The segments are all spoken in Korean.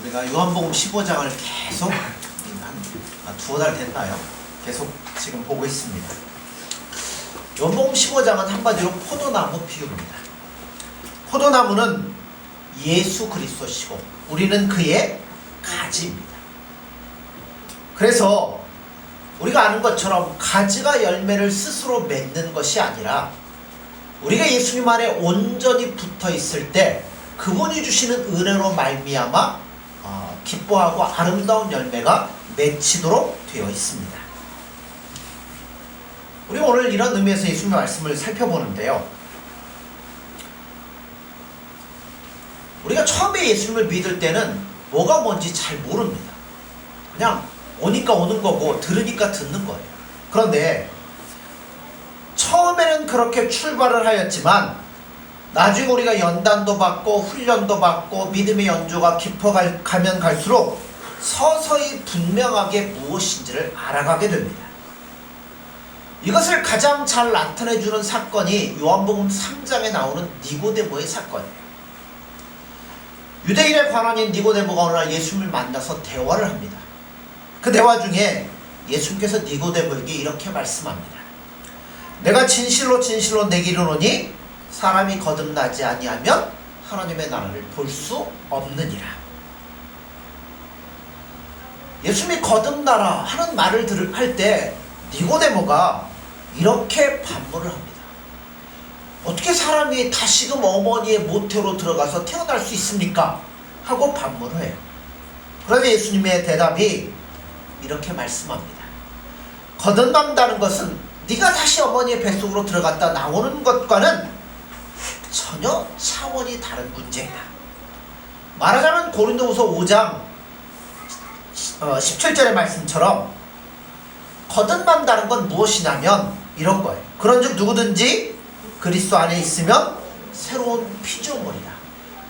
우리가 요한복음 15장을 계속 한 두어 달 됐나요? 계속 지금 보고 있습니다. 요한복음 15장은 한마디로 포도나무 비유입니다. 포도나무는 예수 그리스도시고 우리는 그의 가지입니다. 그래서 우리가 아는 것처럼 가지가 열매를 스스로 맺는 것이 아니라 우리가 예수님 안에 온전히 붙어 있을 때 그분이 주시는 은혜로 말미암아 기뻐하고 아름다운 열매가 맺히도록 되어 있습니다. 우리 오늘 이런 의미에서 예수님의 말씀을 살펴보는데요. 우리가 처음에 예수님을 믿을 때는 뭐가 뭔지 잘 모릅니다. 그냥 오니까 오는 거고 들으니까 듣는 거예요. 그런데 처음에는 그렇게 출발을 하였지만 나중에 우리가 연단도 받고 훈련도 받고 믿음의 연조가 깊어가면 갈수록 서서히 분명하게 무엇인지를 알아가게 됩니다. 이것을 가장 잘 나타내주는 사건이 요한복음 3장에 나오는 니고데모의 사건이에요. 유대인의 관원인 니고데모가 어느 날 예수님을 만나서 대화를 합니다. 그 대화 중에 예수님께서 니고데모에게 이렇게 말씀합니다. 내가 진실로 진실로 내게 이르노니 사람이 거듭나지 아니하면 하나님의 나라를 볼 수 없느니라. 예수님이 거듭나라 하는 말을 할 때 니고데모가 이렇게 반문을 합니다. 어떻게 사람이 다시금 어머니의 모태로 들어가서 태어날 수 있습니까? 하고 반문을 해요. 그런데 예수님의 대답이 이렇게 말씀합니다. 거듭난다는 것은 네가 다시 어머니의 뱃속으로 들어갔다 나오는 것과는 전혀 차원이 다른 문제이다. 말하자면 고린도후서 5장 17절의 말씀처럼 거듭난다는 건 무엇이냐면 이런 거예요. 그런즉 누구든지 그리스도 안에 있으면 새로운 피조물이라.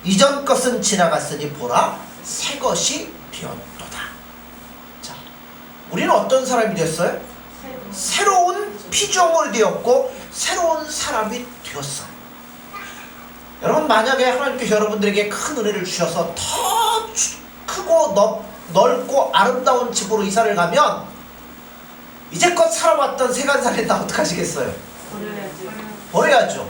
이전 것은 지나갔으니 보라 새 것이 되었도다. 자, 우리는 어떤 사람이 됐어요? 새로운 피조물이 되었고 새로운 사람이 되었어요. 여러분, 만약에 하나님께서 여러분들에게 큰 은혜를 주셔서 더 크고 넓고 아름다운 집으로 이사를 가면 이제껏 살아왔던 세간살이 다 어떡하시겠어요? 버려야죠.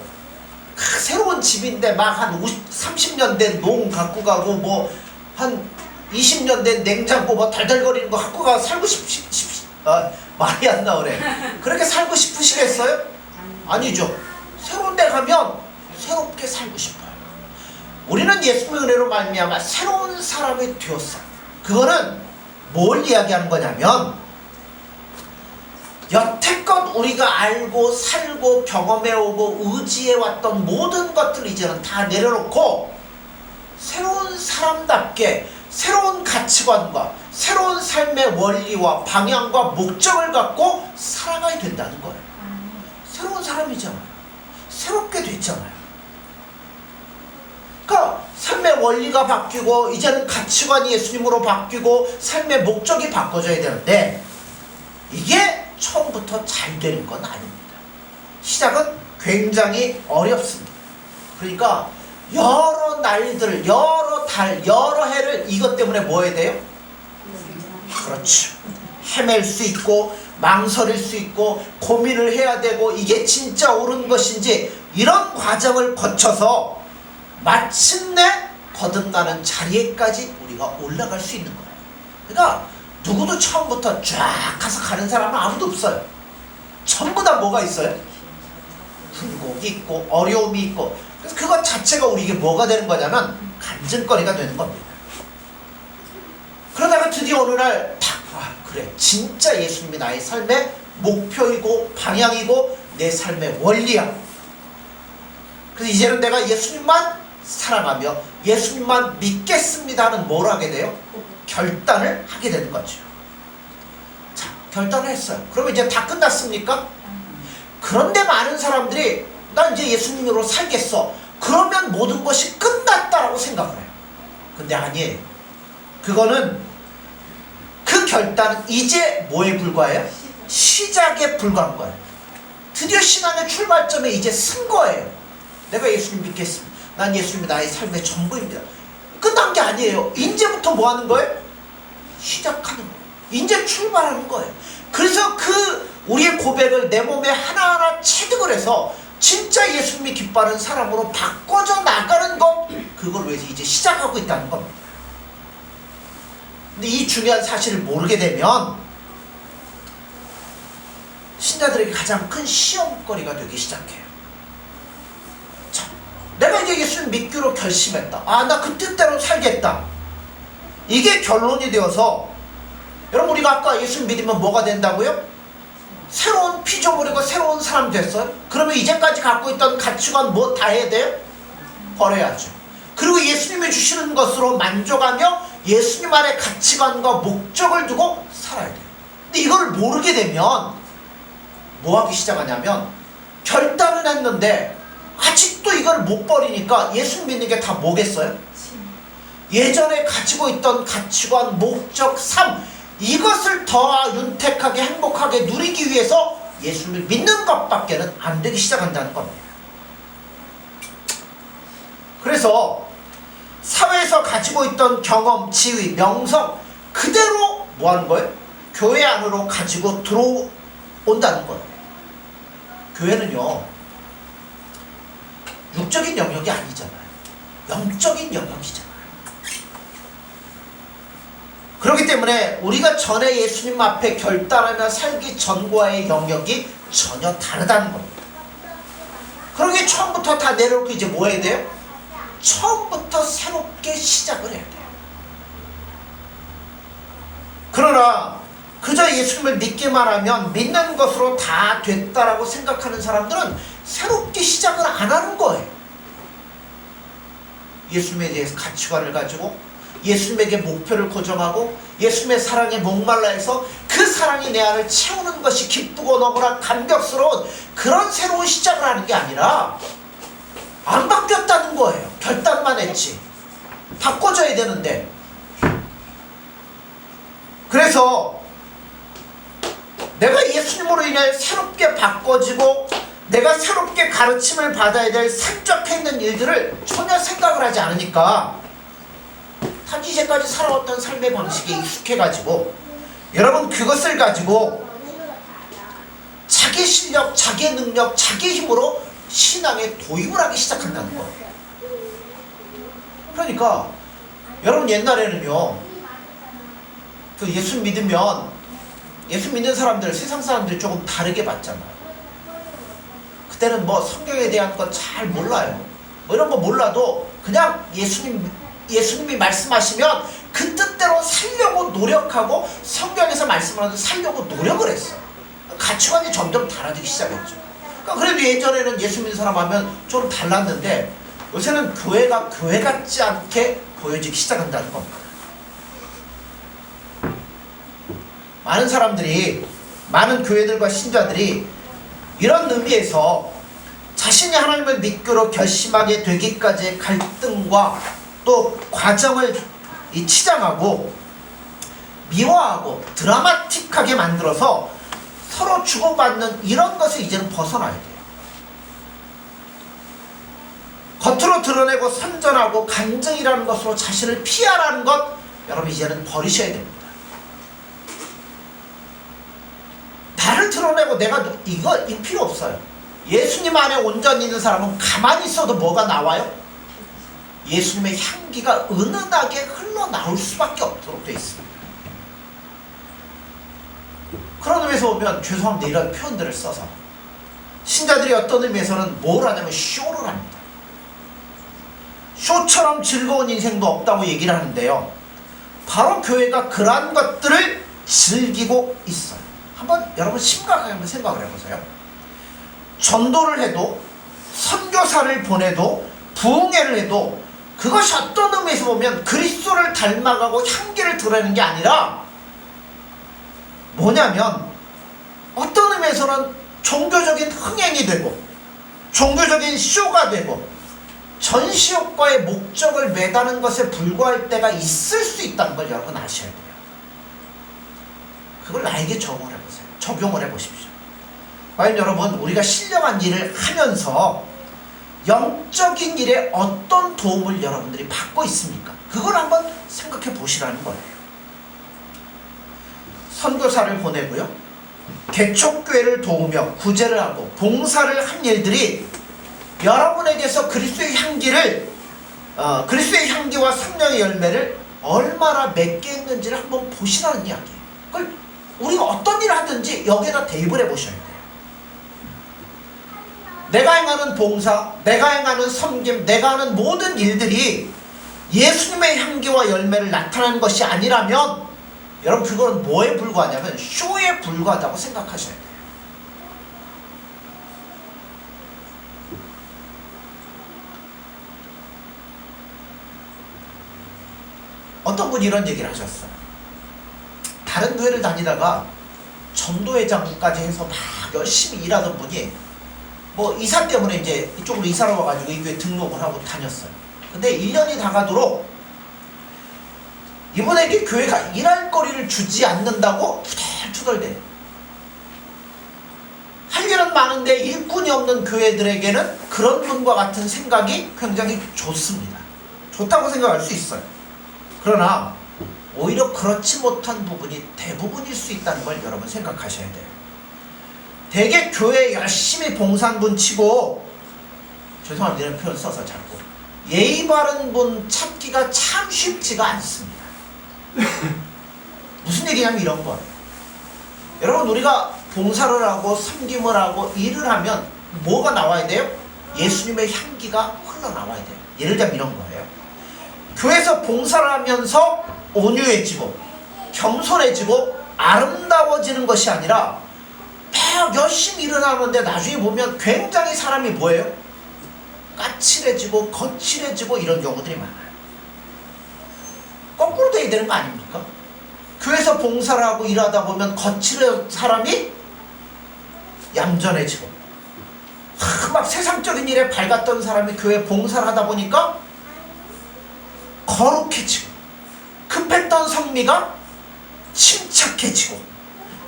새로운 집인데 막 한 30년 된 농 갖고 가고 뭐 한 20년 된 냉장고 뭐 달달거리는 거 갖고 가서 살고 말이 안 나오네. 그렇게 살고 싶으시겠어요? 아니죠. 새로운 데 가면 새롭게 살고 싶어요. 우리는 예수님의 은혜로 말미암아 새로운 사람이 되었어요. 그거는 뭘 이야기하는 거냐면 여태껏 우리가 알고 살고 경험해오고 의지해왔던 모든 것들을 이제는 다 내려놓고 새로운 사람답게 새로운 가치관과 새로운 삶의 원리와 방향과 목적을 갖고 살아가야 된다는 거예요. 새로운 사람이잖아요. 새롭게 됐잖아요. 그러니까 삶의 원리가 바뀌고 이제는 가치관이 예수님으로 바뀌고 삶의 목적이 바꿔져야 되는데 이게 처음부터 잘 되는 건 아닙니다. 시작은 굉장히 어렵습니다. 그러니까 여러 날들, 여러 달, 여러 해를 이것 때문에 뭐 해야 돼요? 그렇죠. 헤맬 수 있고 망설일 수 있고 고민을 해야 되고 이게 진짜 옳은 것인지 이런 과정을 거쳐서 마침내 거듭나는 자리에까지 우리가 올라갈 수 있는 거예요. 그러니까 누구도 처음부터 쫙 가서 가는 사람은 아무도 없어요. 전부 다 뭐가 있어요? 굴곡이 있고 어려움이 있고. 그래서 그것 자체가 우리에게 뭐가 되는 거냐면 간증거리가 되는 겁니다. 그러다가 드디어 어느 날 탁, 그래, 진짜 예수님이 나의 삶의 목표이고 방향이고 내 삶의 원리야. 그래서 이제는 내가 예수님만 사랑하며 예수님만 믿겠습니다 하는 뭘 하게 돼요? 결단을 하게 되는 거죠. 자, 결단을 했어요. 그러면 이제 다 끝났습니까? 그런데 많은 사람들이 나 이제 예수님으로 살겠어. 그러면 모든 것이 끝났다라고 생각을 해요. 근데 아니에요. 그거는 그 결단은 이제 뭐에 불과해요? 시작에 불과한 거예요. 드디어 신앙의 출발점에 이제 쓴 거예요. 내가 예수님 믿겠습니다. 난 예수님이 나의 삶의 전부입니다. 끝난 게 아니에요. 이제부터 뭐 하는 거예요? 시작하는 거예요. 이제 출발하는 거예요. 그래서 우리의 고백을 내 몸에 하나하나 체득을 해서 진짜 예수님이 기뻐하는 사람으로 바꿔져 나가는 것, 그걸 위해서 이제 시작하고 있다는 겁니다. 근데 이 중요한 사실을 모르게 되면 신자들에게 가장 큰 시험거리가 되기 시작해요. 자, 내가 이제 예수님 믿기로 결심했다. 나 그 뜻대로 살겠다. 이게 결론이 되어서, 여러분 우리가 아까 예수님 믿으면 뭐가 된다고요? 새로운 피조물이고 새로운 사람 됐어요. 그러면 이제까지 갖고 있던 가치관 뭐 다 해야 돼요? 버려야죠. 그리고 예수님이 주시는 것으로 만족하며 예수님 안에 가치관과 목적을 두고 살아야 돼요. 근데 이걸 모르게 되면 뭐 하기 시작하냐면, 결단은 했는데 아직도 이걸 못 버리니까 예수님 믿는 게 다 뭐겠어요? 예전에 가지고 있던 가치관, 목적, 삶, 이것을 더 윤택하게 행복하게 누리기 위해서 예수님을 믿는 것밖에는 안 되기 시작한다는 겁니다. 그래서 사회에서 가지고 있던 경험, 지위, 명성 그대로 뭐 하는 거예요? 교회 안으로 가지고 들어온다는 거예요. 교회는요, 육적인 영역이 아니잖아요. 영적인 영역이잖아요. 그렇기 때문에 우리가 전에 예수님 앞에 결단하며 살기 전과의 영역이 전혀 다르다는 겁니다. 그러기에 처음부터 다 내려놓고 이제 뭐 해야 돼요? 처음부터 새롭게 시작을 해야 돼요. 그러나 그저 예수님을 믿기만 하면 믿는 것으로 다 됐다라고 생각하는 사람들은 새롭게 시작을 안 하는 거예요. 예수님에 대해서 가치관을 가지고 예수님에게 목표를 고정하고 예수님의 사랑에 목말라 해서 그 사랑이 내 안을 채우는 것이 기쁘고 너무나 감격스러운 그런 새로운 시작을 하는 게 아니라 안 바뀌었다는 거예요. 결단만 했지. 바꿔줘야 되는데. 그래서 내가 예수님으로 인해 새롭게 바꿔지고 내가 새롭게 가르침을 받아야 될 산적해 있는 일들을 전혀 생각을 하지 않으니까 단지 이제까지 살아왔던 삶의 방식에 익숙해가지고 여러분 그것을 가지고 자기 실력, 자기 능력, 자기 힘으로 신앙에 도입을 하기 시작한다는 거예요. 그러니까 여러분 옛날에는요, 그 예수 믿으면 예수 믿는 사람들, 세상 사람들이 조금 다르게 봤잖아요. 그때는 뭐 성경에 대한 거 잘 몰라요. 뭐 이런 거 몰라도 그냥 예수님이 말씀하시면 그 뜻대로 살려고 노력하고 성경에서 말씀하는 살려고 노력을 했어요. 가치관이 점점 달라지기 시작했죠. 그러니까 그래도 예전에는 예수 믿는 사람 하면 좀 달랐는데 요새는 교회가 교회 같지 않게 보여지기 시작한다는 겁니다. 많은 사람들이, 많은 교회들과 신자들이 이런 의미에서 자신이 하나님을 믿기로 결심하게 되기까지의 갈등과 또 과정을 치장하고 미화하고 드라마틱하게 만들어서 서로 주고받는 이런 것을 이제는 벗어나야 돼요. 겉으로 드러내고 선전하고 간증이라는 것으로 자신을 피하라는 것, 여러분 이제는 버리셔야 됩니다. 나를 드러내고 내가 이거 필요 없어요. 예수님 안에 온전히 있는 사람은 가만히 있어도 뭐가 나와요? 예수님의 향기가 은은하게 흘러나올 수밖에 없도록 되어 있습니다. 그런 의미에서 보면 죄송합니다. 이런 표현들을 써서 신자들이 어떤 의미에서는 뭘 하냐면 쇼를 합니다. 쇼처럼 즐거운 인생도 없다고 얘기를 하는데요, 바로 교회가 그러한 것들을 즐기고 있어요. 한번 여러분 심각하게 한번 생각을 해보세요. 전도를 해도 선교사를 보내도 부흥회를 해도 그것이 어떤 의미에서 보면 그리스도를 닮아가고 향기를 드러내는 게 아니라 뭐냐면 어떤 의미에서는 종교적인 흥행이 되고 종교적인 쇼가 되고 전시효과의 목적을 매다는 것에 불과할 때가 있을 수 있다는 걸 여러분 아셔야 돼요. 그걸 나에게 적용을 해보십시오. 과연 여러분 우리가 신령한 일을 하면서 영적인 일에 어떤 도움을 여러분들이 받고 있습니까? 그걸 한번 생각해 보시라는 거예요. 선교사를 보내고요, 개척교회를 도우며 구제를 하고 봉사를 한 일들이 여러분에게서 그리스도의 향기와 성령의 열매를 얼마나 맺게 했는지를 한번 보시라는 이야기예요. 그걸 우리가 어떤 일을 하든지 여기에다 대입을 해보셔야 돼요. 내가 행하는 봉사, 내가 행하는 섬김, 내가 하는 모든 일들이 예수님의 향기와 열매를 나타내는 것이 아니라면 여러분, 그건 뭐에 불과하냐면 쇼에 불과하다고 생각하셔야 돼요. 어떤 분이 이런 얘기를 하셨어요. 다른 교회를 다니다가 전도회장까지 해서 막 열심히 일하던 분이 뭐 이사 때문에 이제 이쪽으로 이사를 와가지고 이 교회 등록을 하고 다녔어요. 근데 1년이 다 가도록 이분에게 교회가 일할 거리를 주지 않는다고 투덜투덜대요. 할 일은 많은데 일꾼이 없는 교회들에게는 그런 분과 같은 생각이 굉장히 좋습니다. 좋다고 생각할 수 있어요. 그러나 오히려 그렇지 못한 부분이 대부분일 수 있다는 걸 여러분 생각하셔야 돼요. 되게 교회 열심히 봉사한 분 치고, 죄송합니다 이런 표현 써서 자꾸, 예의 바른 분 찾기가 참 쉽지가 않습니다. 무슨 얘기냐면 이런 거예요. 여러분, 우리가 봉사를 하고 섬김을 하고 일을 하면 뭐가 나와야 돼요? 예수님의 향기가 흘러나와야 돼요. 예를 들면 이런 거예요. 교회에서 봉사를 하면서 온유해지고 겸손해지고 아름다워지는 것이 아니라 막 열심히 일을 하는데 나중에 보면 굉장히 사람이 뭐예요? 까칠해지고 거칠해지고 이런 경우들이 많아요. 거꾸로 돼야 되는 거 아닙니까? 교회에서 봉사를 하고 일하다 보면 거칠은 사람이 얌전해지고, 막 세상적인 일에 밝았던 사람이 교회 봉사를 하다 보니까 거룩해지고, 급했던 성미가 침착해지고,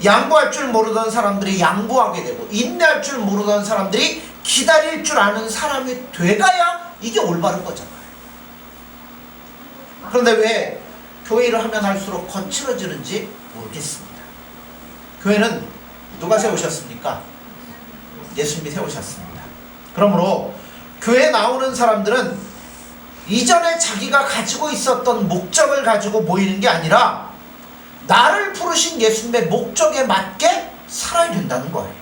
양보할 줄 모르던 사람들이 양보하게 되고, 인내할 줄 모르던 사람들이 기다릴 줄 아는 사람이 돼가야 이게 올바른 거잖아요. 그런데 왜 교회를 하면 할수록 거칠어지는지 모르겠습니다. 교회는 누가 세우셨습니까? 예수님이 세우셨습니다. 그러므로 교회에 나오는 사람들은 이전에 자기가 가지고 있었던 목적을 가지고 모이는 게 아니라 나를 부르신 예수님의 목적에 맞게 살아야 된다는 거예요.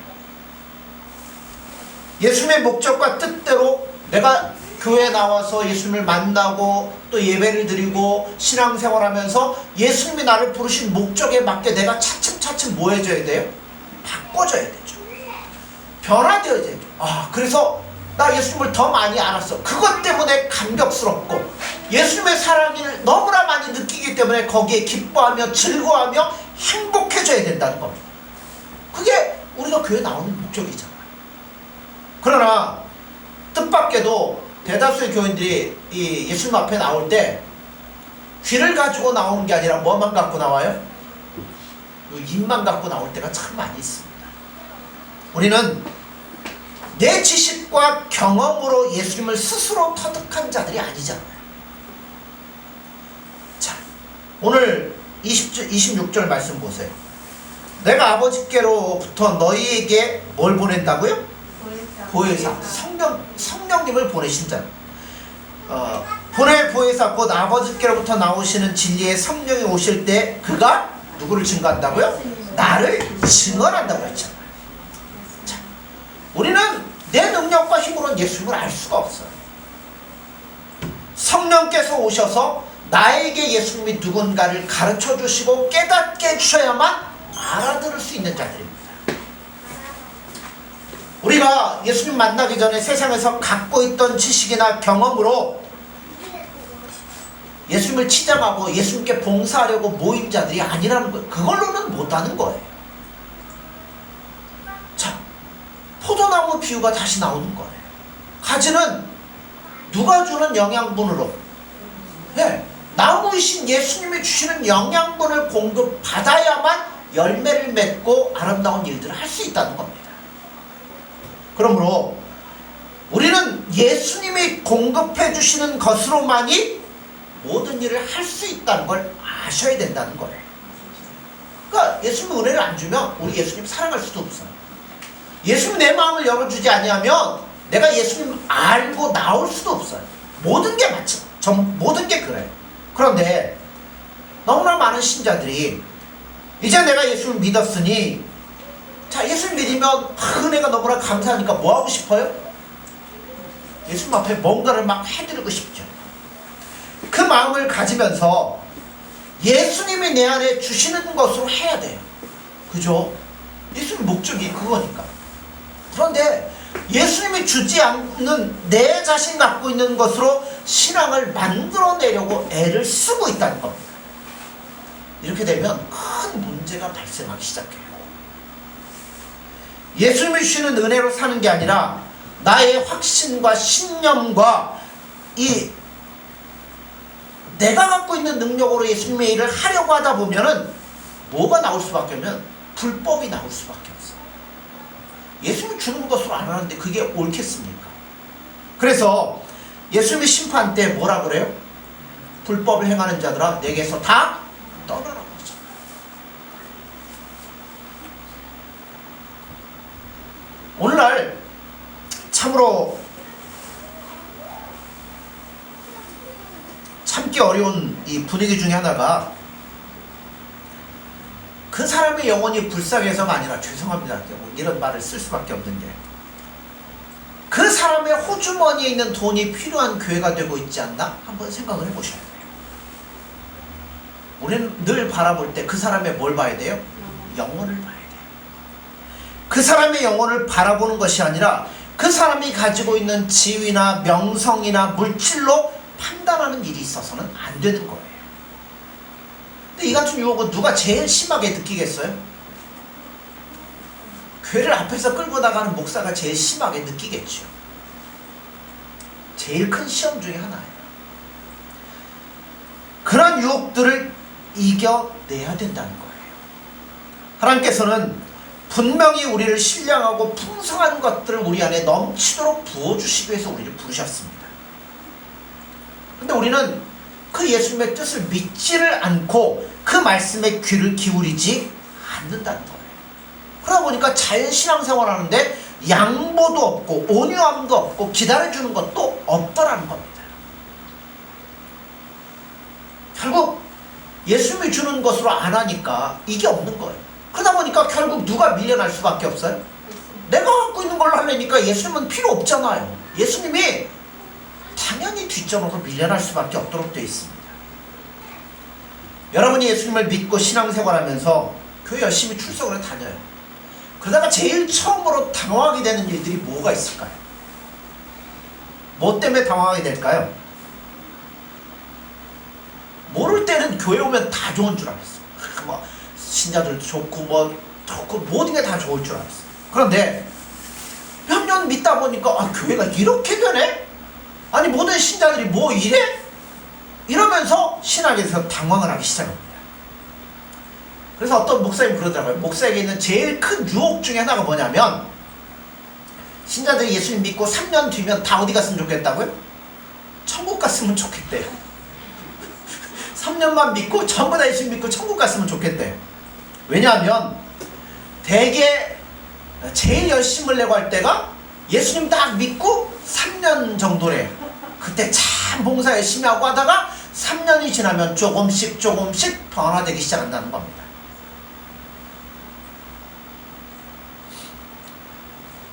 예수님의 목적과 뜻대로 내가 교회에 나와서 예수님을 만나고 또 예배를 드리고 신앙생활하면서 예수님이 나를 부르신 목적에 맞게 내가 차츰차츰 뭐 해줘야 돼요? 바꿔줘야 되죠. 변화되어야 되죠. 그래서 나 예수님을 더 많이 알았어. 그것 때문에 감격스럽고 예수님의 사랑을 너무나 많이 느끼기 때문에 거기에 기뻐하며 즐거워하며 행복해져야 된다는 겁니다. 그게 우리가 교회 나오는 목적이잖아요. 그러나 뜻밖에도 대다수의 교인들이 이 예수님 앞에 나올 때 귀를 가지고 나오는 게 아니라 뭐만 갖고 나와요? 입만 갖고 나올 때가 참 많이 있습니다. 우리는 내 지식과 경험으로 예수님을 스스로 터득한 자들이 아니잖아요. 자, 오늘 26절 말씀 보세요. 내가 아버지께로부터 너희에게 뭘 보낸다고요? 보혜사, 성령님을 보내신 자. 보낼 보혜사 곧 아버지께로부터 나오시는 진리의 성령이 오실 때 그가 누구를 증거한다고요? 나를 증언한다고 했잖아요. 자, 우리는 내 능력과 힘으로는 예수님을 알 수가 없어요. 성령께서 오셔서 나에게 예수님이 누군가를 가르쳐 주시고 깨닫게 해주셔야만 알아들을 수 있는 자들입니다. 우리가 예수님 만나기 전에 세상에서 갖고 있던 지식이나 경험으로 예수님을 치장하고 예수님께 봉사하려고 모인 자들이 아니라는 거예요. 그걸로는 못하는 거예요. 자, 포도나무 비유가 다시 나오는 거예요. 가지는 누가 주는 영양분으로, 나무이신 예수님이 주시는 영양분을 공급받아야만 열매를 맺고 아름다운 일들을 할 수 있다는 겁니다. 그러므로 우리는 예수님이 공급해 주시는 것으로만이 모든 일을 할 수 있다는 걸 아셔야 된다는 거예요. 그러니까 예수님 은혜를 안 주면 우리 예수님 사랑할 수도 없어요. 예수님 내 마음을 열어주지 아니하면 내가 예수님 알고 나올 수도 없어요. 모든 게 맞죠. 모든 게 그래요. 그런데 너무나 많은 신자들이 이제 내가 예수를 믿었으니 자 예수를 믿으면 은혜가 너무나 감사하니까 뭐 하고 싶어요? 예수님 앞에 뭔가를 막 해드리고 싶죠. 그 마음을 가지면서 예수님이 내 안에 주시는 것으로 해야 돼요. 그죠? 예수님 목적이 그거니까. 그런데 예수님이 주지 않는 내 자신 갖고 있는 것으로 신앙을 만들어내려고 애를 쓰고 있다는 겁니다. 이렇게 되면 큰 문제가 발생하기 시작해요. 예수님이 주시는 은혜로 사는 게 아니라 나의 확신과 신념과 이 내가 갖고 있는 능력으로 예수님의 일을 하려고 하다 보면은 뭐가 나올 수밖에 없면 불법이 나올 수밖에 없어요. 예수님이 주는 것으로 안 하는데 그게 옳겠습니까? 그래서 예수님의 심판 때 뭐라 그래요? 불법을 행하는 자들아 내게서 다 떠나라고 하죠. 오늘날 참으로 참기 어려운 이 분위기 중에 하나가 그 사람의 영혼이 불쌍해서가 아니라 죄송합니다. 이런 말을 쓸 수밖에 없는 게 그 사람의 호주머니에 있는 돈이 필요한 교회가 되고 있지 않나? 한번 생각을 해보셔야 돼요. 우리는 늘 바라볼 때 그 사람의 뭘 봐야 돼요? 영혼을 봐야 돼요. 그 사람의 영혼을 바라보는 것이 아니라 그 사람이 가지고 있는 지위나 명성이나 물질로 판단하는 일이 있어서는 안 되는 거예요. 근데 이 같은 유혹은 누가 제일 심하게 느끼겠어요? 교회를 앞에서 끌고 나가는 목사가 제일 심하게 느끼겠죠. 제일 큰 시험 중에 하나예요. 그런 유혹들을 이겨내야 된다는 거예요. 하나님께서는 분명히 우리를 신령하고 풍성한 것들을 우리 안에 넘치도록 부어주시기 위해서 우리를 부르셨습니다. 근데 우리는 그 예수님의 뜻을 믿지를 않고 그 말씀에 귀를 기울이지 않는다는 거예요. 그러다 보니까 자연신앙생활 하는데 양보도 없고 온유함도 없고 기다려주는 것도 없더라는 겁니다. 결국 예수님이 주는 것으로 안 하니까 이게 없는 거예요. 그러다 보니까 결국 누가 밀려날 수밖에 없어요? 내가 갖고 있는 걸로 하려니까 예수님은 필요 없잖아요. 예수님이 당연히 뒷전으로 밀려날 수밖에 없도록 되어 있습니다. 여러분이 예수님을 믿고 신앙생활하면서 교회 열심히 출석을 다녀요. 그러다가 제일 처음으로 당황하게 되는 일들이 뭐가 있을까요? 뭐 때문에 당황하게 될까요? 모를 때는 교회 오면 다 좋은 줄 알았어. 뭐 신자들도 좋고 뭐 좋고 모든 게 다 좋을 줄 알았어. 그런데 몇 년 믿다 보니까 교회가 이렇게 되네? 아니 모든 신자들이 뭐 이래? 이러면서 신학에서 당황을 하기 시작합니다. 그래서 어떤 목사님 그러더라고요. 목사에게 있는 제일 큰 유혹 중에 하나가 뭐냐면 신자들이 예수님 믿고 3년 뒤면 다 어디 갔으면 좋겠다고요? 천국 갔으면 좋겠대요. 3년만 믿고 전부 다 예수님 믿고 천국 갔으면 좋겠대요. 왜냐하면 대개 제일 열심을 내고 할 때가 예수님 딱 믿고 3년 정도래요. 그때 참 봉사 열심히 하고 하다가 3년이 지나면 조금씩 변화되기 시작한다는 겁니다.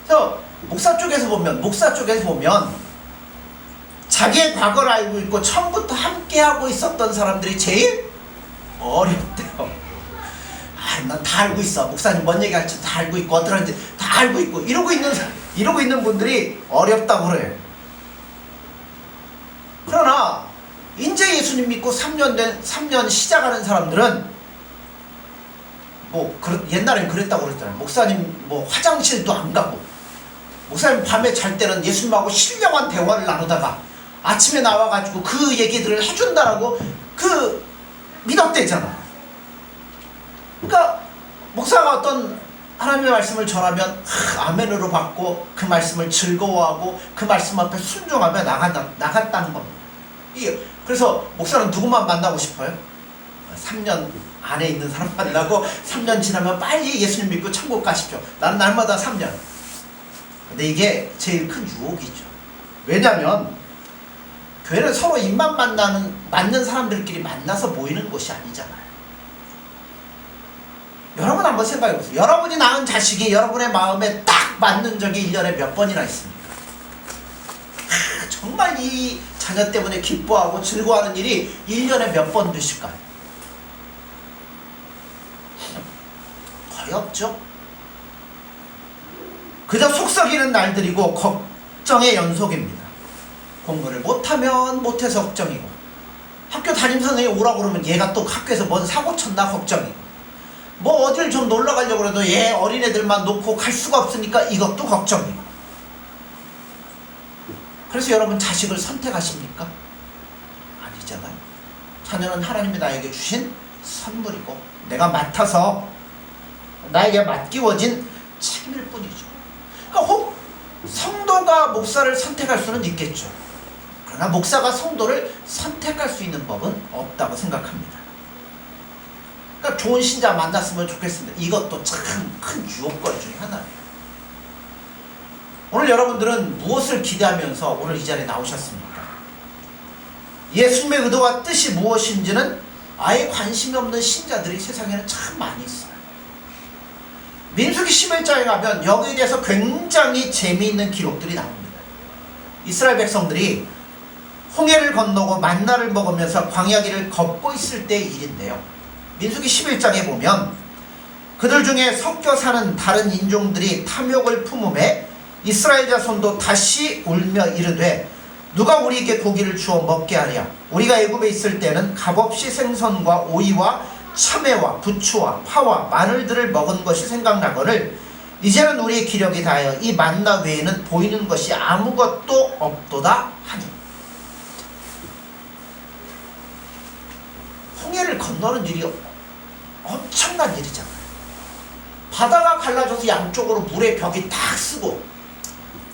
그래서 목사 쪽에서 보면 자기의 과거를 알고 있고 처음부터 함께하고 있었던 사람들이 제일 어렵대요. 난 다 알고 있어. 목사님 뭔 얘기 할지 다 알고 있고 어떠한지 다 알고 있고 이러고 있는 분들이 어렵다고 그래요. 그러나 이제 예수님 믿고 3년 시작하는 사람들은 옛날엔 그랬다고 그랬잖아요. 목사님 화장실도 안 가고 목사님 밤에 잘 때는 예수님하고 신령한 대화를 나누다가 아침에 나와가지고 그 얘기들을 해준다라고 믿었대잖아. 그러니까 목사가 어떤 하나님의 말씀을 전하면 아멘으로 받고 그 말씀을 즐거워하고 그 말씀 앞에 순종하며 나갔다는 겁니다. 이 그래서 목사는 누구만 만나고 싶어요? 3년 안에 있는 사람 만나고 3년 지나면 빨리 예수님 믿고 천국 가십시오. 나는 날마다 3년. 근데 이게 제일 큰 유혹이죠. 왜냐하면 교회는 서로 입만 맞는 사람들끼리 만나서 모이는 곳이 아니잖아요. 여러분 한번 생각해 보세요. 여러분이 낳은 자식이 여러분의 마음에 딱 맞는 적이 1년에 몇 번이나 있습니까? 정말 이 자녀 때문에 기뻐하고 즐거워하는 일이 1년에 몇 번 되실까요? 거의 없죠. 그저 속썩이는 날들이고 걱정의 연속입니다. 공부를 못하면 못해서 걱정이고, 학교 담임선생님이 오라고 그러면 얘가 또 학교에서 뭔 사고 쳤나 걱정이고, 뭐 어딜 좀 놀러 가려고 해도 얘 어린애들만 놓고 갈 수가 없으니까 이것도 걱정이고. 그래서 여러분 자식을 선택하십니까? 아니잖아요. 자녀는 하나님이 나에게 주신 선물이고 내가 맡아서 나에게 맡기워진 책임일 뿐이죠. 그러니까 혹 성도가 목사를 선택할 수는 있겠죠. 그러나 목사가 성도를 선택할 수 있는 법은 없다고 생각합니다. 그러니까 좋은 신자 만났으면 좋겠습니다. 이것도 참 큰 유혹거리 중에 하나예요. 오늘 여러분들은 무엇을 기대하면서 오늘 이 자리에 나오셨습니까? 예수님의 의도와 뜻이 무엇인지는 아예 관심이 없는 신자들이 세상에는 참 많이 있어요. 민수기 11장에 가면 여기에 대해서 굉장히 재미있는 기록들이 나옵니다. 이스라엘 백성들이 홍해를 건너고 만나를 먹으면서 광야길을 걷고 있을 때의 일인데요. 민수기 11장에 보면 그들 중에 섞여 사는 다른 인종들이 탐욕을 품음에 이스라엘 자손도 다시 울며 이르되 누가 우리에게 고기를 주어 먹게 하랴. 우리가 애굽에 있을 때는 값없이 생선과 오이와 참외와 부추와 파와 마늘들을 먹은 것이 생각나거늘 이제는 우리의 기력이 다하여 이 만나 외에는 보이는 것이 아무것도 없도다 하니. 홍해를 건너는 일이 엄청난 일이잖아요. 바다가 갈라져서 양쪽으로 물의 벽이 딱 쓰고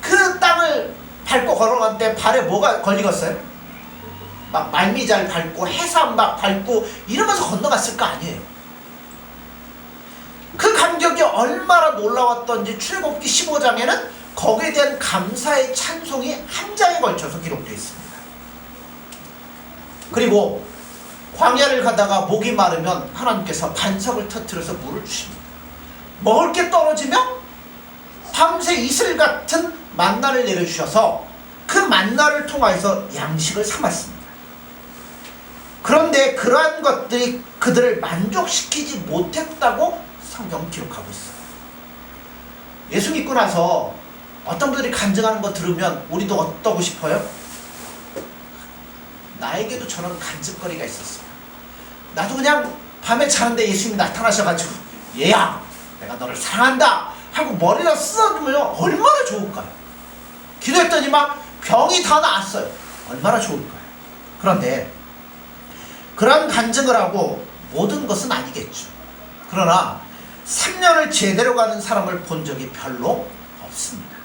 그 땅을 밟고 걸어갈 때 발에 뭐가 걸리겠어요? 막 말미잘 밟고 해삼 막 밟고 이러면서 건너갔을 거 아니에요. 그 감격이 얼마나 놀라웠던지 출애굽기 15장에는 거기에 대한 감사의 찬송이 한 장에 걸쳐서 기록되어 있습니다. 그리고 광야를 가다가 목이 마르면 하나님께서 반석을 터뜨려서 물을 주십니다. 먹을 게 떨어지면 밤새 이슬 같은 만나를 내려주셔서 그 만나를 통하여서 양식을 삼았습니다. 그런데 그러한 것들이 그들을 만족시키지 못했다고 성경은 기록하고 있어요. 예수 믿고 나서 어떤 분들이 간증하는 거 들으면 우리도 어떠고 싶어요? 나에게도 저런 간증거리가 있었어요. 나도 그냥 밤에 자는데 예수님이 나타나셔가지고 얘야 내가 너를 사랑한다 하고 머리를 쓰다주면 얼마나 좋을까요? 기도했더니 막 병이 다 나았어요. 얼마나 좋을까요? 그런데 그런 간증을 하고 모든 것은 아니겠죠. 그러나 3년을 제대로 가는 사람을 본 적이 별로 없습니다.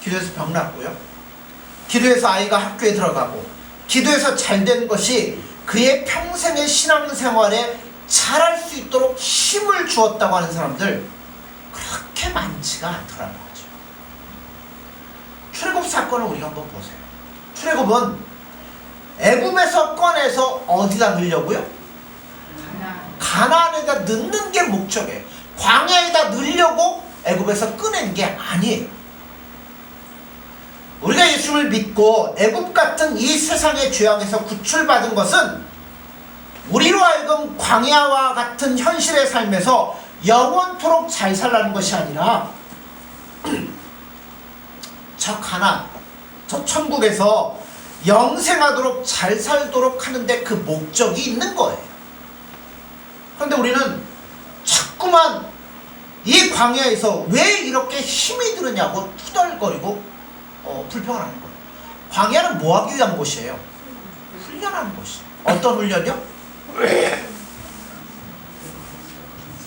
기도해서 병 났고요. 기도해서 아이가 학교에 들어가고 기도해서 잘된 것이 그의 평생의 신앙생활에 잘할 수 있도록 힘을 주었다고 하는 사람들 그렇게 많지가 않더라는 거죠. 출애굽 사건을 우리가 한번 보세요. 출애굽은 애굽에서 꺼내서 어디다 넣으려고요? 가나안에다 넣는 게 목적이에요. 광야에다 넣으려고 애굽에서 꺼낸 게 아니에요. 우리가 예수를 믿고 애굽 같은 이 세상의 죄악에서 구출받은 것은 우리로 하여금 광야와 같은 현실의 삶에서 영원토록 잘 살라는 것이 아니라 저 가나안, 저 천국에서 영생하도록 잘 살도록 하는데 그 목적이 있는 거예요. 그런데 우리는 자꾸만 이 광야에서 왜 이렇게 힘이 드느냐고 투덜거리고 불평을 하는 거예요. 광야는 뭐 하기 위한 곳이에요? 훈련하는 곳이에요. 어떤 훈련이요?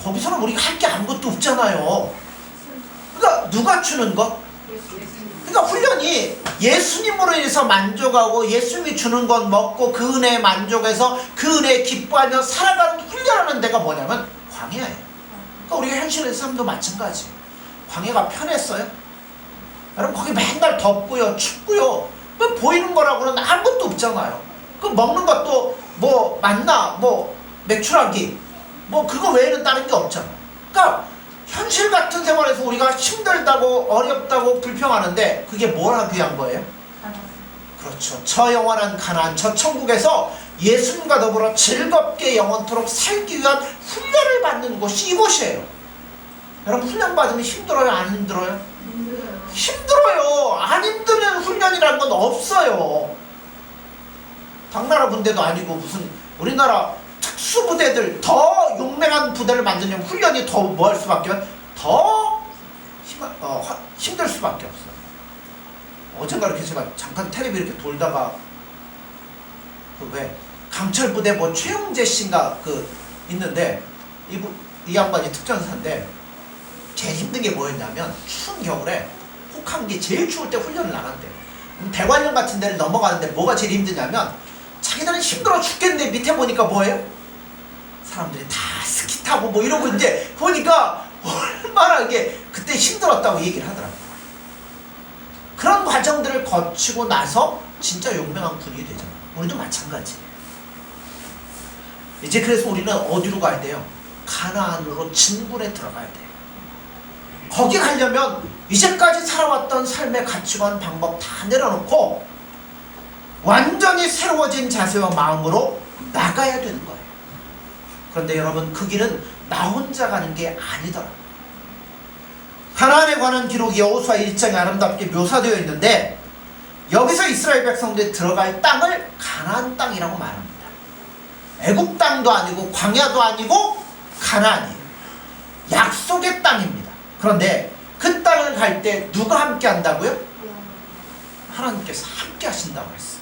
거기서는 우리가 할 게 아무것도 없잖아요. 그러니까 누가 주는 것? 그러니까 훈련이 예수님으로 인해서 만족하고 예수님이 주는 건 먹고 그 은혜에 만족해서 그 은혜에 기뻐하며 살아가는 훈련하는 데가 뭐냐면 광야예요. 그러니까 우리가 현실의 삶도 마찬가지예요. 광야가 편했어요? 여러분 거기 맨날 덥고요 춥고요 뭐 보이는 거라고는 아무것도 없잖아요. 그 먹는 것도 뭐 만나 뭐 맥주라기 뭐 그거 외에는 다른 게 없잖아요. 그러니까 현실 같은 생활에서 우리가 힘들다고 어렵다고 불평하는데 그게 뭘 하기 위한 거예요? 그렇죠. 저 영원한 가나안 저 천국에서 예수님과 더불어 즐겁게 영원토록 살기 위한 훈련을 받는 곳이 이곳이에요. 여러분 훈련 받으면 힘들어요? 안 힘들어요? 힘들어요. 안 힘드는 훈련이라는 건 없어요. 당나라 군대도 아니고 무슨 우리나라 특수부대들 더 용맹한 부대를 만들려면 훈련이 더 뭐 할 수밖에 더 힘들 수밖에 없어요. 어젠가 이렇게 제가 잠깐 텔레비 이렇게 돌다가 그 왜 강철 부대 뭐 최용재 씨인가 그 있는데 이 양반이 특전사인데 제일 힘든 게 뭐였냐면 추운 겨울에 혹한기 제일 추울 때 훈련을 나간대. 대관령 같은 데를 넘어가는데 뭐가 제일 힘드냐면 자기들은 힘들어 죽겠는데 밑에 보니까 뭐예요? 사람들이 다 스키 타고 뭐 이러고 이제 보니까 얼마나 이게 그때 힘들었다고 얘기를 하더라고요. 그런 과정들을 거치고 나서 진짜 용맹한 군인이 되잖아요. 우리도 마찬가지예요. 이제 그래서 우리는 어디로 가야 돼요? 가나안으로 진군에 들어가야 돼요. 거기 가려면 이제까지 살아왔던 삶의 가치관 방법 다 내려놓고 완전히 새로워진 자세와 마음으로 나가야 되는 거예요. 그런데 여러분 그 길은 나 혼자 가는 게 아니더라. 가나안에 관한 기록이 여호수아 1장에 아름답게 묘사되어 있는데 여기서 이스라엘 백성들이 들어갈 땅을 가나안 땅이라고 말합니다. 애굽 땅도 아니고 광야도 아니고 가나안이에요. 약속의 땅입니다. 그런데 그 땅을 갈 때 누가 함께 한다고요? 하나님께서 함께 하신다고 했어요.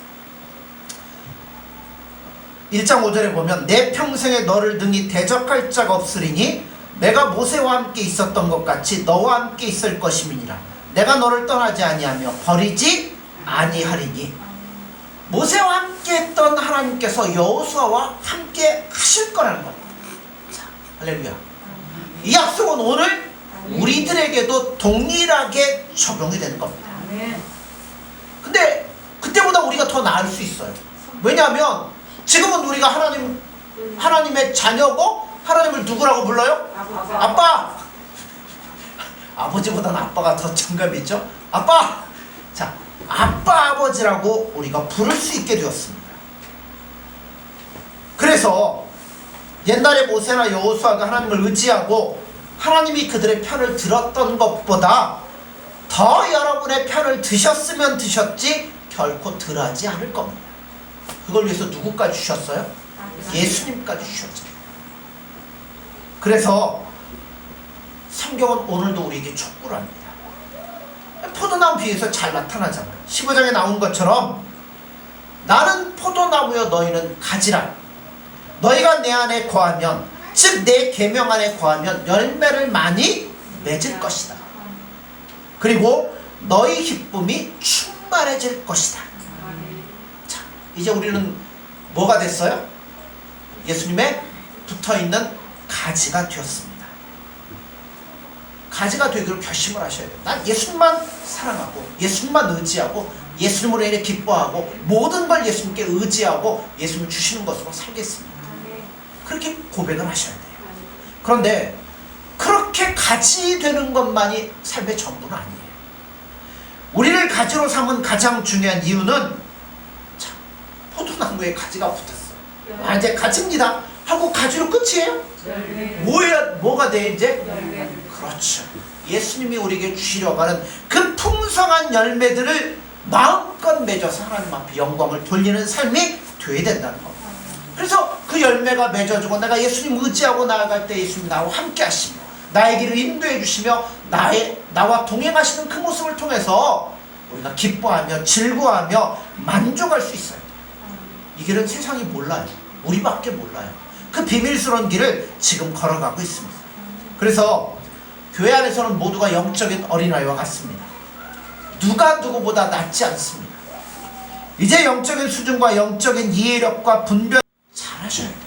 1장 5절에 보면 내 평생에 너를 능히 대적할 자가 없으리니 내가 모세와 함께 있었던 것 같이 너와 함께 있을 것임이니라. 내가 너를 떠나지 아니하며 버리지 아니하리니. 모세와 함께 했던 하나님께서 여호수아와 함께 하실 거라는 겁니다. 자, 할렐루야. 이 약속은 오늘 우리들에게도 동일하게 적용이 되는 겁니다. 근데 그때보다 우리가 더 나을 수 있어요. 왜냐하면 지금은 우리가 하나님의 자녀고 하나님을 누구라고 불러요? 아빠! 아버지보다는 아빠가 더 정감이 있죠? 아빠! 자, 아빠 아버지라고 우리가 부를 수 있게 되었습니다. 그래서 옛날에 모세나 여호수아가 하나님을 의지하고 하나님이 그들의 편을 들었던 것보다 더 여러분의 편을 드셨으면 드셨지 결코 덜하지 않을 겁니다. 그걸 위해서 누구까지 주셨어요? 예수님까지 주셨죠. 그래서 성경은 오늘도 우리에게 촉구를 합니다. 포도나무 비유에서 잘 나타나잖아요. 15장에 나온 것처럼 나는 포도나무여 너희는 가지라. 너희가 내 안에 거하면 즉 내 계명 안에 거하면 열매를 많이 맺을 것이다. 그리고 너희 기쁨이 충만해질 것이다. 자, 이제 우리는 뭐가 됐어요? 예수님의 붙어있는 가지가 되었습니다. 가지가 되기로 결심을 하셔야 돼요. 난 예수님만 사랑하고 예수님만 의지하고 예수님으로 인해 기뻐하고 모든 걸 예수님께 의지하고 예수님 주시는 것으로 살겠습니다. 그렇게 고백을 하셔야 돼요. 그런데 그렇게 가지 되는 것만이 삶의 전부는 아니에요. 우리를 가지로 삼은 가장 중요한 이유는 자, 포도나무에 가지가 붙었어요. 아, 이제 가지입니다 하고 가지로 끝이에요? 뭐가 돼 이제? 그렇죠. 예수님이 우리에게 주시려고 하는 그 풍성한 열매들을 마음껏 맺어서 하나님 앞에 영광을 돌리는 삶이 되어야 된다는 겁니다. 그래서 그 열매가 맺어지고 내가 예수님 의지하고 나아갈 때 예수님 나와 함께 하시며 나의 길을 인도해 주시며 나와 동행하시는 그 모습을 통해서 우리가 기뻐하며 즐거워하며 만족할 수 있어요. 이 길은 세상이 몰라요. 우리밖에 몰라요. 그 비밀스러운 길을 지금 걸어가고 있습니다. 그래서 교회 안에서는 모두가 영적인 어린아이와 같습니다. 누가 누구보다 낫지 않습니다. 이제 영적인 수준과 영적인 이해력과 분별 잘하셔야 돼요.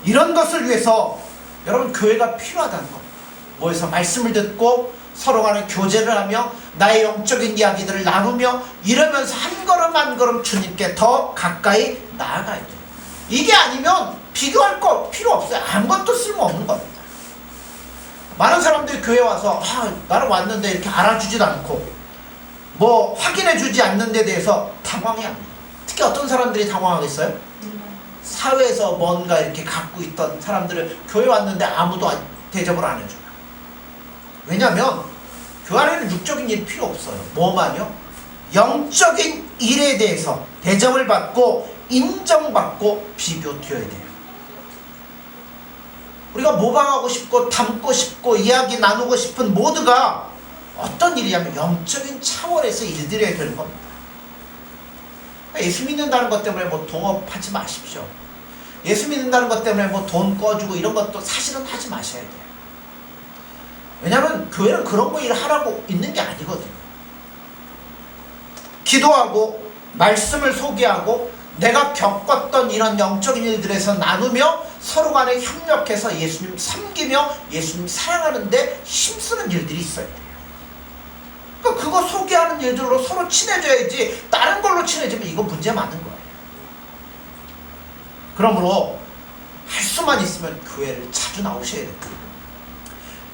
이런 것을 위해서 여러분 교회가 필요하다는 겁니다. 모여서 말씀을 듣고 서로 간에 교제를 하며 나의 영적인 이야기들을 나누며 이러면서 한 걸음 한 걸음 주님께 더 가까이 나아가야 돼요. 이게 아니면 비교할 거 필요 없어요. 아무것도 쓸모없는 겁니다. 많은 사람들이 교회 와서 나는 왔는데 이렇게 알아주지도 않고 뭐 확인해주지 않는 데 대해서 당황해 합니다. 특히 어떤 사람들이 당황하겠어요? 사회에서 뭔가 이렇게 갖고 있던 사람들을 교회 왔는데 아무도 대접을 안 해줘요. 왜냐하면 교회 안에는 육적인 일 필요 없어요. 뭐만요? 영적인 일에 대해서 대접을 받고 인정받고 비교되어야 돼요. 우리가 모방하고 싶고 담고 싶고 이야기 나누고 싶은 모두가 어떤 일이냐면 영적인 차원에서 일들해야 되는 겁니다. 예수 믿는다는 것 때문에 뭐 동업하지 마십시오. 예수 믿는다는 것 때문에 뭐 돈 꺼주고 이런 것도 사실은 하지 마셔야 돼요. 왜냐하면 교회는 그런 거 일하라고 있는 게 아니거든요. 기도하고 말씀을 소개하고 내가 겪었던 이런 영적인 일들에서 나누며 서로 간에 협력해서 예수님 섬기며 예수님 사랑하는데 힘쓰는 일들이 있어야 돼요. 그러니까 그거 소개하는 일들로 서로 친해져야지 다른 걸로 친해지면 이거 문제 많은 거예요. 그러므로 할 수만 있으면 교회를 자주 나오셔야 됩니다.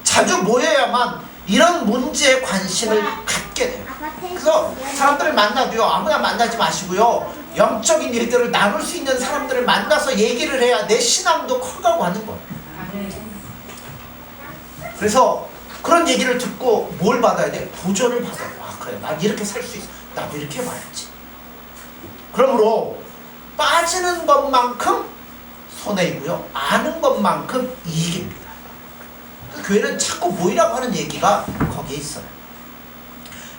자주 모여야만 이런 문제에 관심을 갖게 돼요. 그래서 사람들을 만나도요, 아무나 만나지 마시고요, 영적인 일들을 나눌 수 있는 사람들을 만나서 얘기를 해야 내 신앙도 커가고 하는 거예요. 그래서 그런 얘기를 듣고 뭘 받아야 돼? 도전을 받아요. 그래, 난 이렇게 살 수 있어. 나도 이렇게 봐야지. 그러므로 빠지는 것만큼 손해이고요, 아는 것만큼 이익입니다. 교회는 자꾸 모이라고 하는 얘기가 거기에 있어요.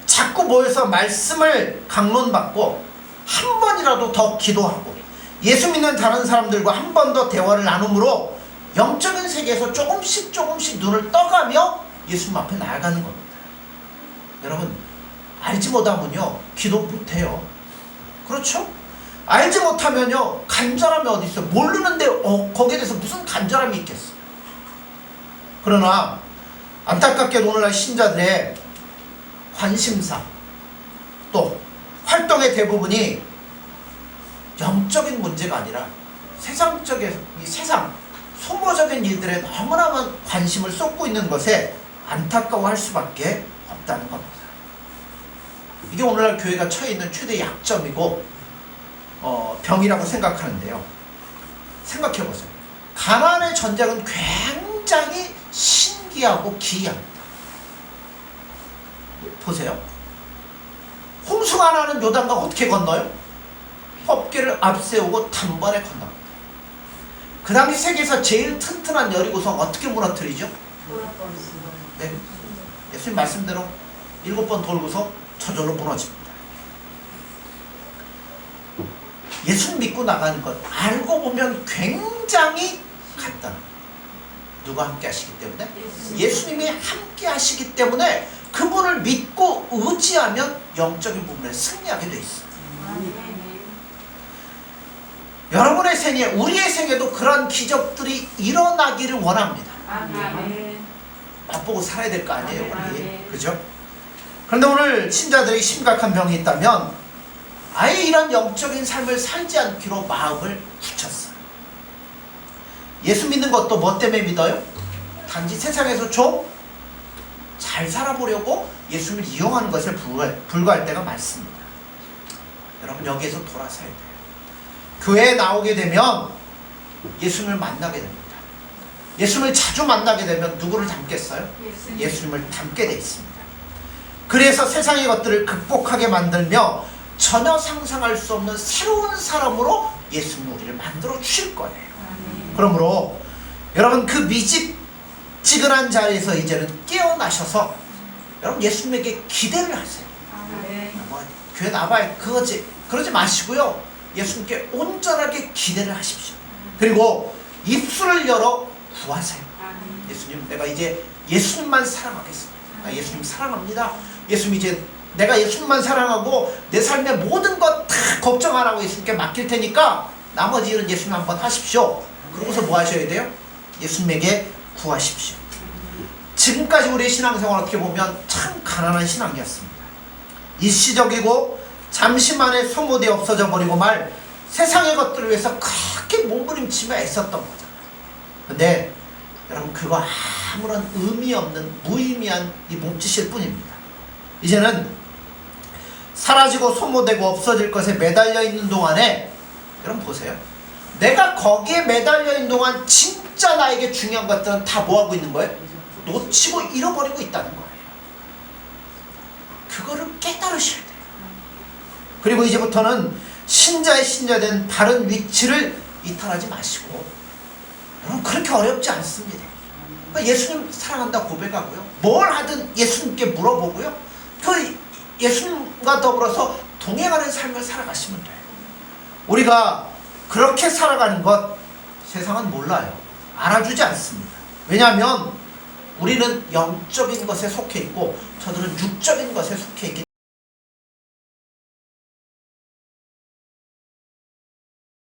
자꾸 모여서 말씀을 강론받고 한 번이라도 더 기도하고 예수 믿는 다른 사람들과 한 번 더 대화를 나눔으로 영적인 세계에서 조금씩 눈을 떠가며 예수님 앞에 나아가는 겁니다. 여러분, 알지 못하면요 기도 못해요. 그렇죠? 알지 못하면요 간절함이 어디 있어요? 모르는데 거기에 대해서 무슨 간절함이 있겠어요? 그러나 안타깝게도 오늘날 신자들의 관심사 또 활동의 대부분이 영적인 문제가 아니라 세상적인 세상 소모적인 일들에 너무나 관심을 쏟고 있는 것에 안타까워할 수밖에 없다는 겁니다. 이게 오늘날 교회가 처해 있는 최대 약점이고 병이라고 생각하는데요. 생각해보세요. 가나안의 전쟁은 굉장히 신기하고 기이합니다. 보세요. 홍수가 나는 요단강 어떻게 건너요? 헛개를 앞세우고 단번에 건너갑니다. 그 당시 세계에서 제일 튼튼한 여리고성 어떻게 무너뜨리죠? 네. 예수님 말씀대로 7번 돌고서 저절로 무너집니다. 예수님 믿고 나가는 것 알고 보면 굉장히 간단합니다. 누가 함께 하시기 때문에? 예수님이 함께 하시기 때문에 그분을 믿고 의지하면 영적인 부분에 승리하게 돼 있어요. 여러분의 생에, 우리의 생에도 그런 기적들이 일어나기를 원합니다. 맛보고 살아야 될 거 아니에요, 우리. 그죠? 그런데 오늘 신자들이 심각한 병이 있다면 아예 이런 영적인 삶을 살지 않기로 마음을 굳혔어요. 예수 믿는 것도 뭐 때문에 믿어요? 단지 세상에서 좀 잘 살아보려고 예수님을 이용하는 것에 불과할 때가 많습니다. 여러분, 여기에서 돌아서야 돼요. 교회에 나오게 되면 예수님을 만나게 됩니다. 예수님을 자주 만나게 되면 누구를 닮겠어요? 예수님을 닮게 돼 있습니다. 그래서 세상의 것들을 극복하게 만들며 전혀 상상할 수 없는 새로운 사람으로 예수님 우리를 만들어 주실 거예요. 그러므로 여러분, 그 미집지근한 자리에서 이제는 깨어나셔서 여러분 예수님에게 기대를 하세요. 뭐, 교회 나와야 그러지 마시고요, 예수님께 온전하게 기대를 하십시오. 그리고 입술을 열어 구하세요. 예수님, 내가 이제 예수님만 사랑하겠습니다. 아, 예수님 사랑합니다. 예수님 이제 내가 예수님만 사랑하고 내 삶의 모든 것 다 걱정 안 하고 예수님께 맡길 테니까 나머지 일은 예수님 한번 하십시오. 그러고서 뭐 하셔야 돼요? 예수님에게 구하십시오. 지금까지 우리의 신앙생활 어떻게 보면 참 가난한 신앙이었습니다. 일시적이고 잠시만에 소모되어 없어져 버리고 말 세상의 것들을 위해서 그렇게 몸부림치며 애썼던 거잖아요. 근데 여러분 그거 아무런 의미 없는 무의미한 이 몸짓일 뿐입니다. 이제는 사라지고 소모되고 없어질 것에 매달려 있는 동안에 여러분 보세요. 내가 거기에 매달려 있는 동안 진짜 나에게 중요한 것들은 다 뭐하고 있는 거예요? 놓치고 잃어버리고 있다는 거예요. 그거를 깨달으셔야 돼요. 그리고 이제부터는 신자의 신자된 바른 위치를 이탈하지 마시고 여러분 그렇게 어렵지 않습니다. 그러니까 예수님 사랑한다 고백하고요. 뭘 하든 예수님께 물어보고요. 그 예수님과 더불어서 동행하는 삶을 살아가시면 돼요. 우리가 그렇게 살아가는 것 세상은 몰라요. 알아주지 않습니다. 왜냐하면 우리는 영적인 것에 속해 있고 저들은 육적인 것에 속해 있기